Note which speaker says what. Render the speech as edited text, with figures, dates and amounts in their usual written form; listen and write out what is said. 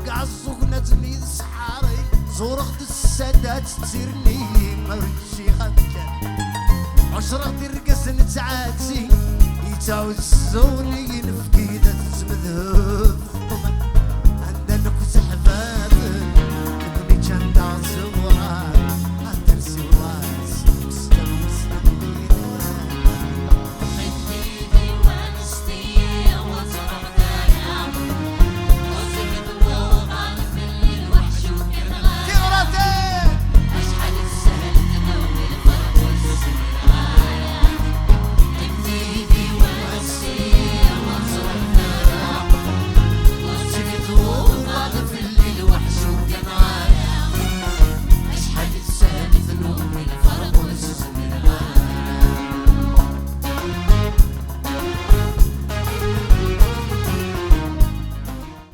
Speaker 1: عالسوق تميد سحاري زورخت السادات تسيرني مرشي خمكان عشرة ترقص نتعاتي يتعوز الزوني نفكي